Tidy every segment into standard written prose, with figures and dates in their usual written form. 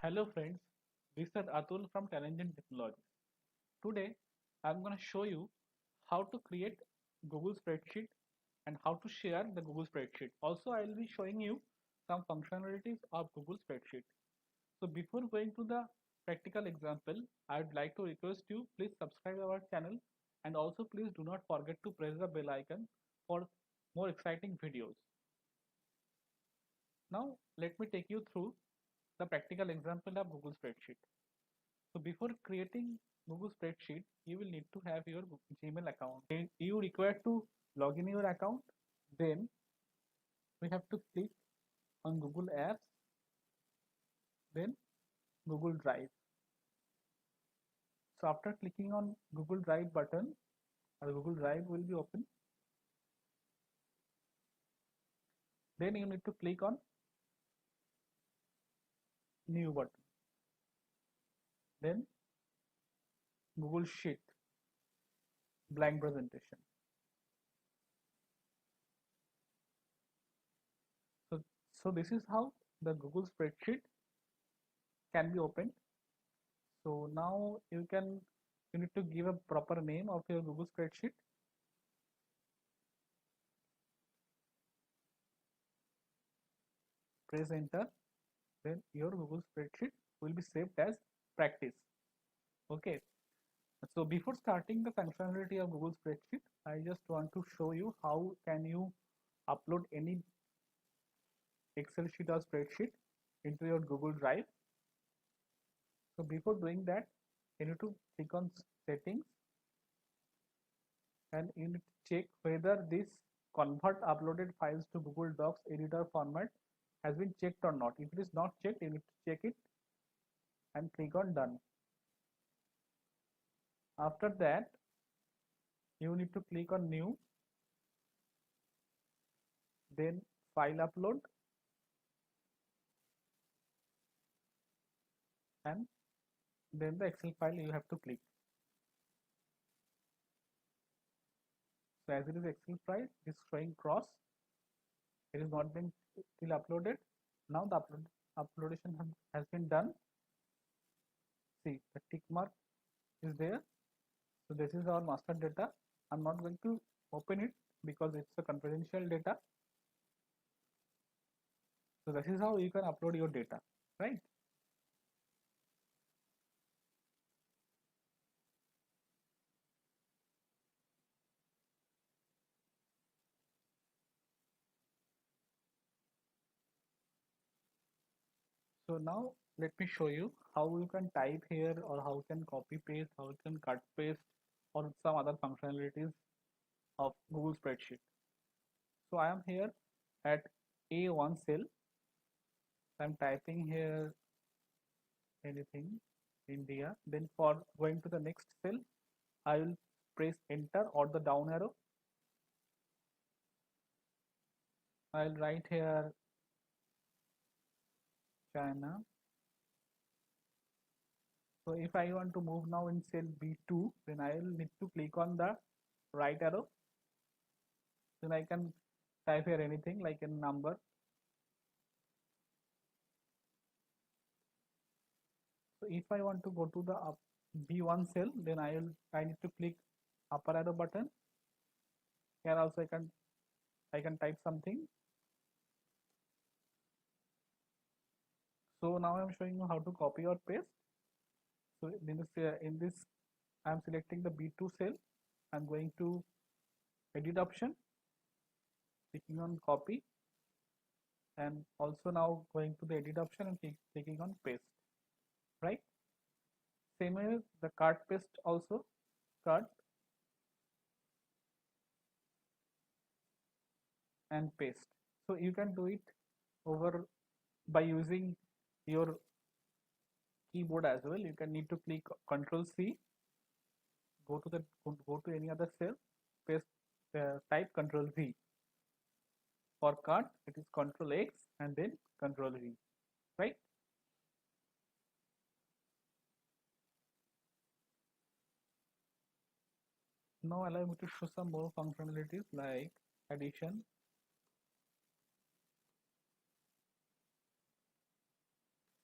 Hello friends, this is Atul from Talented Technologies. Today I'm going to show you how to create Google Spreadsheet and how to share the Google Spreadsheet. Also I will be showing you some functionalities of Google Spreadsheet. So before going to the practical example, I would like to request you please subscribe our channel and also please do not forget to press the bell icon for more exciting videos. Now let me take you through the practical example of Google Spreadsheet. So before creating Google Spreadsheet, you will need to have your Gmail account. You require to log in your account. Then we have to click on Google Apps, then Google Drive. So after clicking on Google Drive button, Google Drive will be open. Then you need to click on New button. Then Google Sheet, blank presentation. So, so this is how the Google Spreadsheet can be opened. So now you need to give a proper name of your Google Spreadsheet. Press enter, then your Google Spreadsheet will be saved as practice. Okay, so before starting the functionality of Google Spreadsheet, I just want to show you how can you upload any Excel sheet or spreadsheet into your Google Drive. So before doing that, you need to click on settings and you need to check whether this convert uploaded files to Google Docs editor format has been checked or not. If it is not checked, you need to check it and click on done. After that, you need to click on new, then file upload, and then the Excel file you have to click. So as it is Excel file, it is showing cross. It is not been still uploaded. Now the uploadation has been done. See, the tick mark is there. So this is our master data. I'm not going to open it because it's a confidential data. So this is how you can upload your data, right? So now let me show you how you can type here or how you can copy paste, how you can cut paste or some other functionalities of Google Spreadsheet. So I am here at A1 cell. I'm typing here anything India. Then for going to the next cell, I will press enter or the down arrow. I'll write here China. So if I want to move now in cell B2, then I will need to click on the right arrow. Then I can type here anything like a number. So if I want to go to the B1 cell, then I need to click upper arrow button. Here also I can type something. So now I'm showing you how to copy or paste. So in this I'm selecting the B2 cell. I'm going to edit option, clicking on copy, and also now going to the edit option and clicking on paste, right? Same way the cut paste also, cut and paste. So you can do it over by using your keyboard as well. You can need to click Control C, go to any other cell, paste, type Control V. For cut, it is Control X and then Control V, right? Now allow me to show some more functionalities like addition,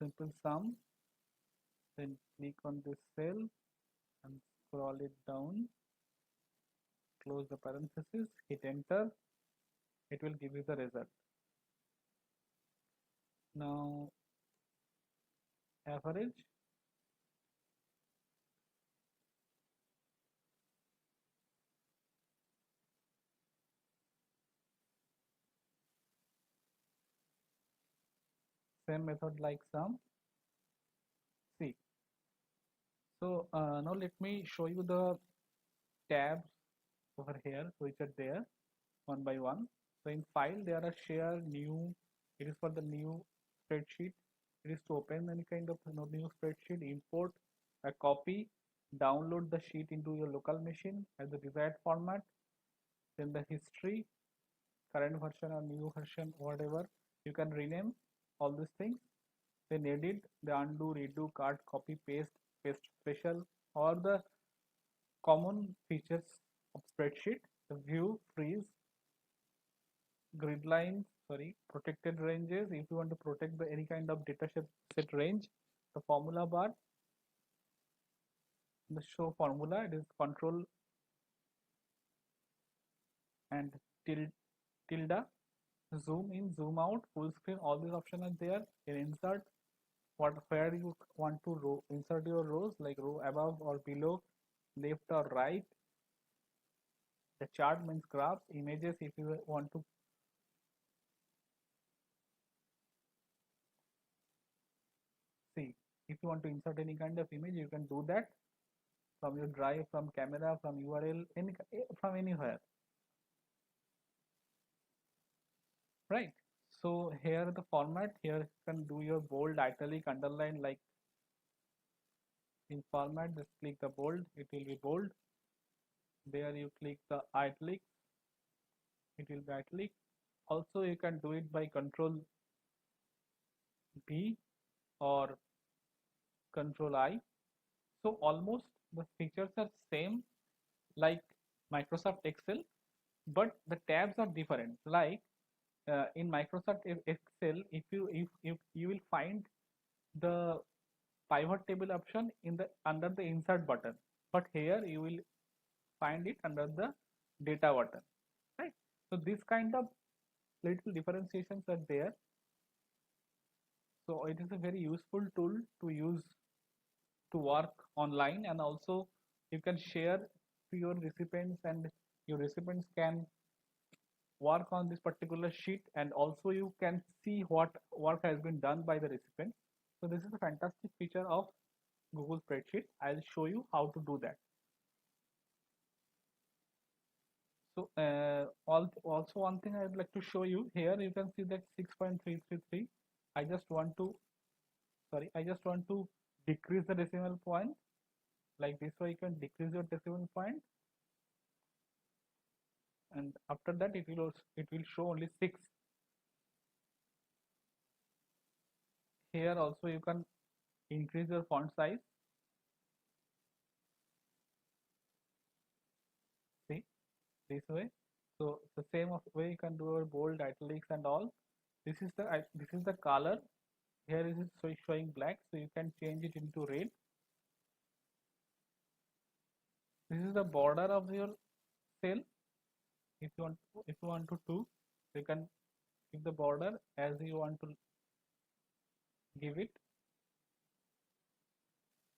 simple sum, Then click on this cell and scroll it down, close the parenthesis, hit enter. It will give you the result. Now average, same method like sum. See, so now let me show you the tabs over here which are there one by one. So in file there are share, new, it is for the new spreadsheet. It is to open any kind of new spreadsheet, import a copy, download the sheet into your local machine as the desired format, then the history, current version or new version, whatever you can rename all these things. Then edit, the undo, redo, cut, copy, paste, paste special, or the common features of spreadsheet, the view, freeze, grid lines, sorry, protected ranges. If you want to protect the any kind of data set range, the formula bar, the show formula, it is control and tilde, zoom in, zoom out, full screen, all these options are there. In insert, where you want to insert your rows, like row above or below, left or right. The chart means graphs, images if you want to see. If you want to insert any kind of image, you can do that from your drive, from camera, from URL, from anywhere, right? So here the format, here you can do your bold, italic, underline, like in format, just click the bold, it will be bold. There you click the italic, it will be italic. Also you can do it by control B or control I. So almost the features are same like Microsoft Excel, but the tabs are different. Like in Microsoft Excel, if you will find the pivot table option in the under the insert button, but here you will find it under the data button, right? So this kind of little differentiations are there. So it is a very useful tool to use to work online, and also you can share to your recipients, and your recipients can work on this particular sheet, and also you can see what work has been done by the recipient. So this is a fantastic feature of Google Spreadsheet. I'll show you how to do that. So also one thing I'd like to show you here, you can see that 6.333. I just want to decrease the decimal point. Like this way you can decrease your decimal point, and after that it will show only 6. Here also you can increase your font size. See, this way. So the same way you can do your bold, italics and all. This is the color. Here it is showing black, so you can change it into red. This is the border of your cell. If you want to do, you can give the border as you want to give it.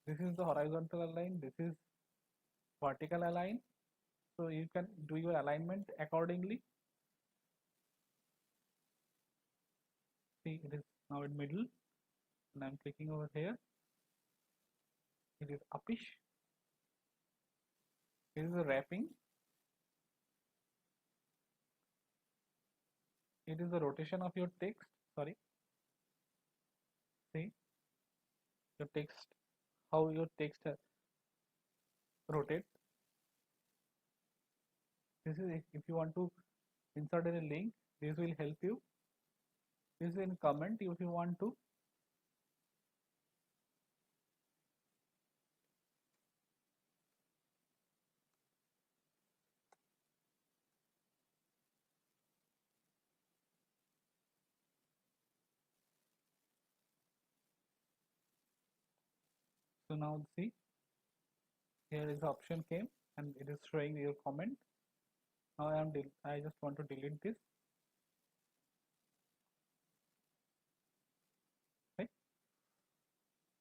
This is the horizontal align. This is vertical align. So you can do your alignment accordingly. See, it is now in middle, and I'm clicking over here. It is upish. This is the wrapping. It is the rotation of your text. Sorry. See your text, how your text rotate. This is if you want to insert any link, this will help you. This is in comment if you want to. So now see, here is the option came and it is showing your comment. Now I just want to delete this. Right?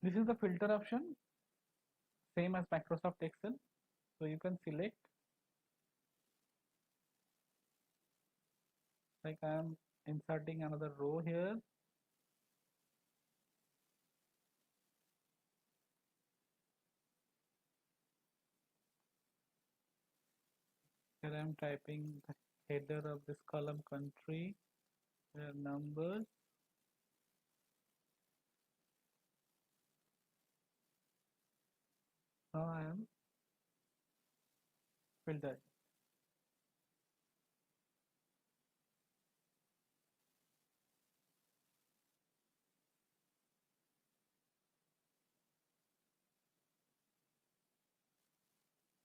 This is the filter option, same as Microsoft Excel. So you can select, like I am inserting another row here. Here I am typing the header of this column, country, numbers. Now I am filtered.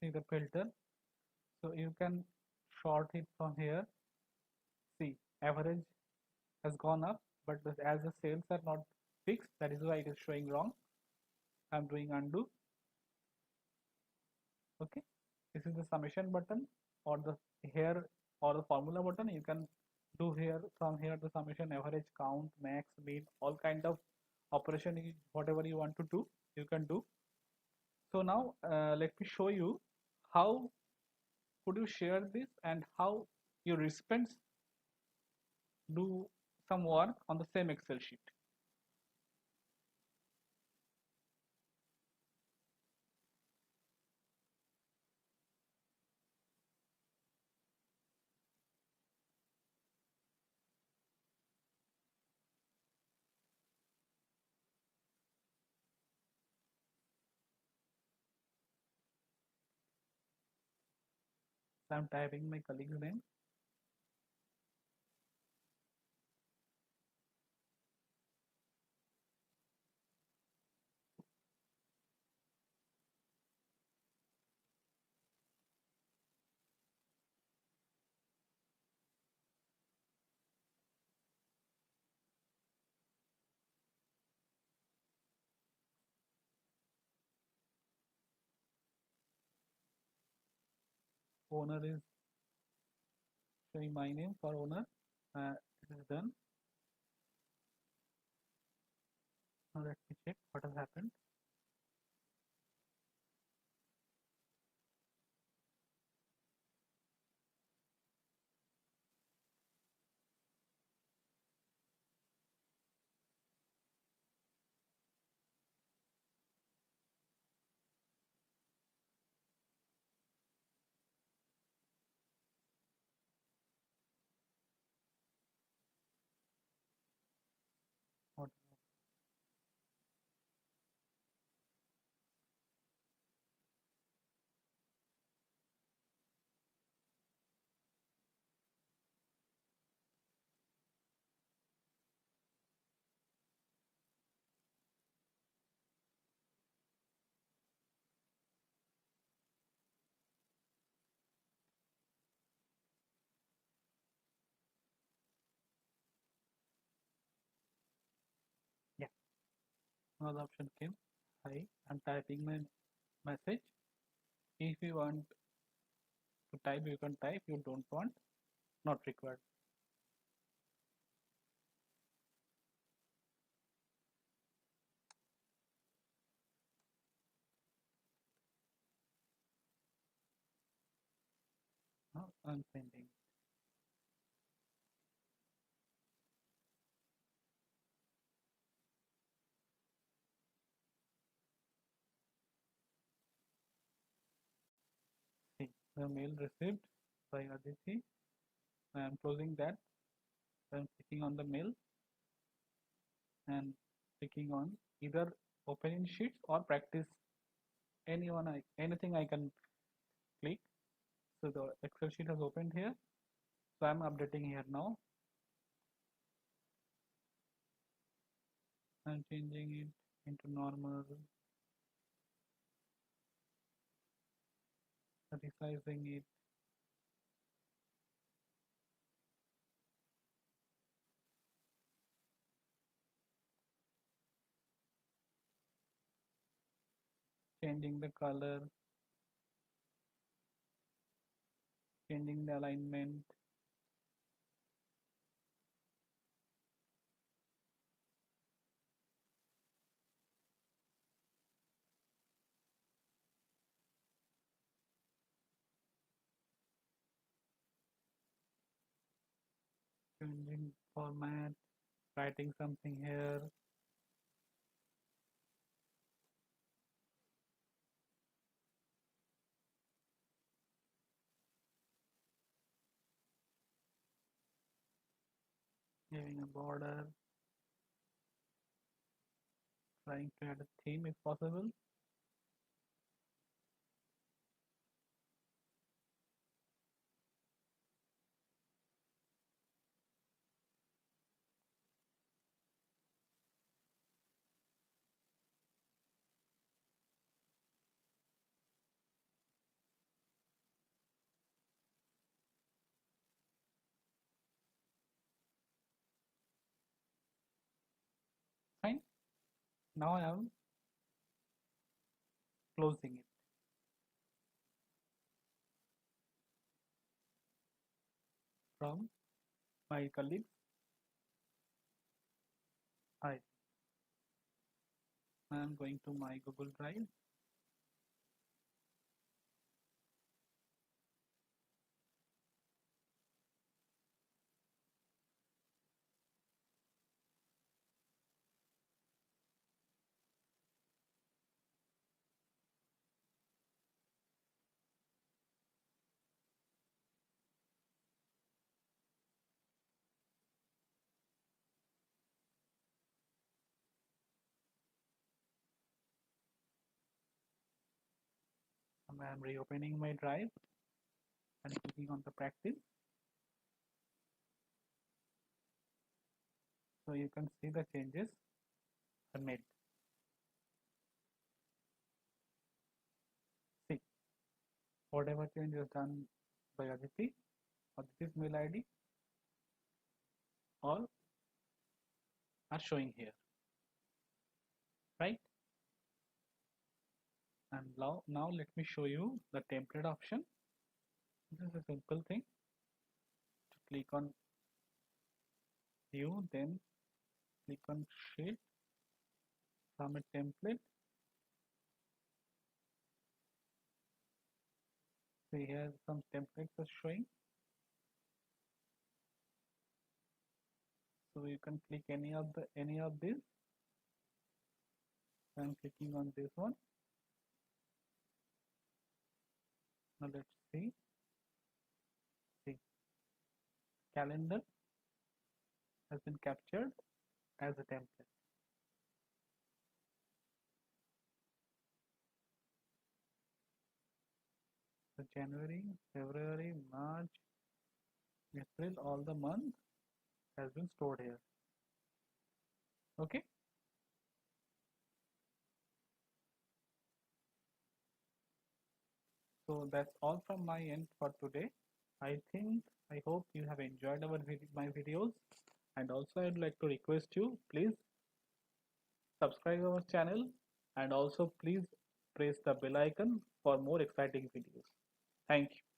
See the filter. So you can sort it from here. See, average has gone up, but as the sales are not fixed, that is why it is showing wrong. I'm doing undo. Okay, this is the summation button, or the here, or the formula button. You can do here, from here, the summation, average, count, max, mean, all kind of operation, whatever you want to do, you can do. So now let me show you how could you share this and how your recipients do some work on the same Excel sheet. So I'm typing my colleague's name. Owner is showing my name for owner. It is done. Now let me check what has happened. What, yeah, another option came. Hi, I'm typing my message. If you want to type, you can type. You don't want, not required. Now I'm sending. See, the mail received by Aditi. I am closing that. I'm clicking on the mail and clicking on either open in sheets or practice, anything I can click. So the Excel sheet has opened here. So I'm updating here now. I'm changing it into normal, resizing it. changing the color, changing the alignment. Changing format, writing something here. Giving a border, trying to add a theme if possible. Fine. Now I am closing it. From my colleagues, I am going to my Google Drive. I am reopening my drive and clicking on the practice. So you can see the changes are made. See, whatever change is done by Aditi, Aditi's mail ID, all are showing here, right? And now let me show you the template option. This is a simple thing. To click on view, then click on sheet from a template. See here some templates are showing. So you can click any of these. I'm clicking on this one. Now let's see. See, calendar has been captured as a template. So January, February, March, April, all the month has been stored here. Okay. So that's all from my end for today. I hope you have enjoyed my videos, and also I'd like to request you, please subscribe our channel, and also please press the bell icon for more exciting videos. Thank you.